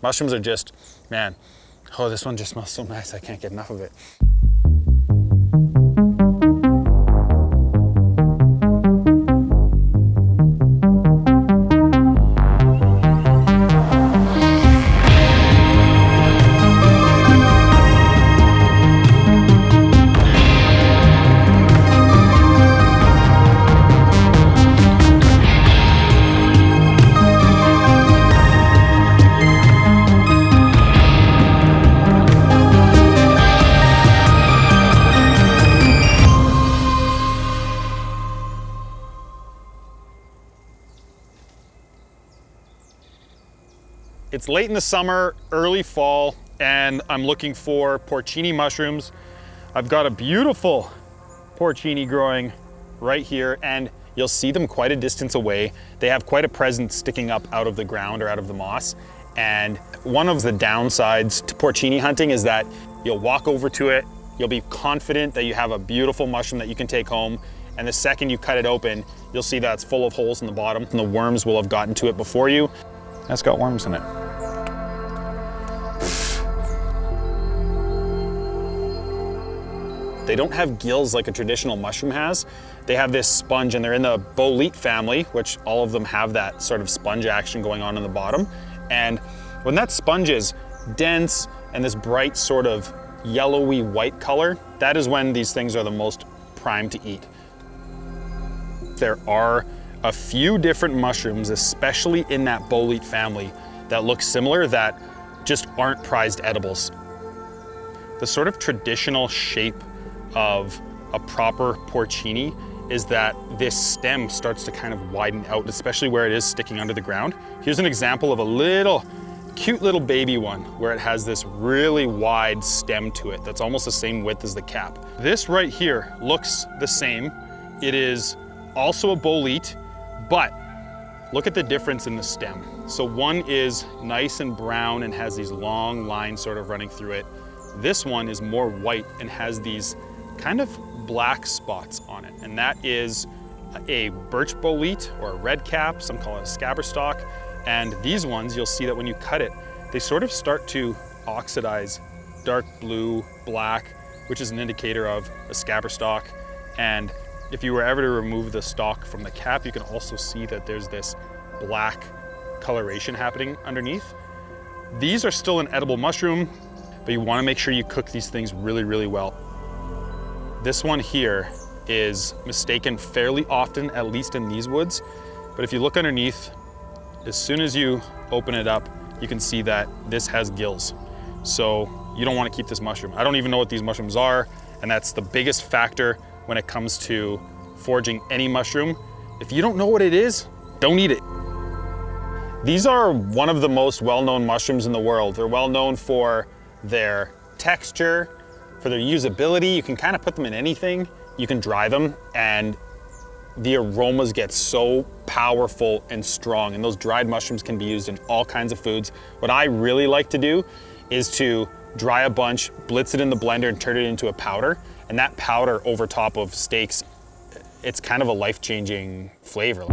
Mushrooms are just, man, oh, this one just smells so nice. I can't get enough of it. It's late in the summer, early fall, and I'm looking for porcini mushrooms. I've got a beautiful porcini growing right here, and you'll see them quite a distance away. They have quite a presence sticking up out of the ground or out of the moss. And one of the downsides to porcini hunting is that you'll walk over to it, you'll be confident that you have a beautiful mushroom that you can take home, and the second you cut it open, you'll see that it's full of holes in the bottom, and the worms will have gotten to it before you. That's got worms in it. They don't have gills like a traditional mushroom has. They have this sponge, and they're in the bolete family, which all of them have that sort of sponge action going on in the bottom. And when that sponge is dense and this bright sort of yellowy white color, that is when these things are the most primed to eat. There are a few different mushrooms, especially in that bolete family, that look similar that just aren't prized edibles. The sort of traditional shape of a proper porcini is that this stem starts to kind of widen out, especially where it is sticking under the ground. Here's an example of a little, cute little baby one where it has this really wide stem to it that's almost the same width as the cap. This right here looks the same. It is also a bolete, but look at the difference in the stem. So one is nice and brown and has these long lines sort of running through it. This one is more white and has these kind of black spots on it. And that is a birch bolete or a red cap, some call it a scabber stalk. And these ones, you'll see that when you cut it, they sort of start to oxidize dark blue, black, which is an indicator of a scabber stalk. And if you were ever to remove the stalk from the cap, you can also see that there's this black coloration happening underneath. These are still an edible mushroom, but you want to make sure you cook these things really, really well. This one here is mistaken fairly often, at least in these woods. But if you look underneath, as soon as you open it up, you can see that this has gills. So you don't want to keep this mushroom. I don't even know what these mushrooms are, and that's the biggest factor when it comes to foraging any mushroom. If you don't know what it is, don't eat it. These are one of the most well-known mushrooms in the world. They're well known for their texture, for their usability. You can kind of put them in anything. You can dry them, and the aromas get so powerful and strong, and those dried mushrooms can be used in all kinds of foods. What I really like to do is to dry a bunch, blitz it in the blender, and turn it into a powder. And that powder over top of steaks, it's kind of a life-changing flavor.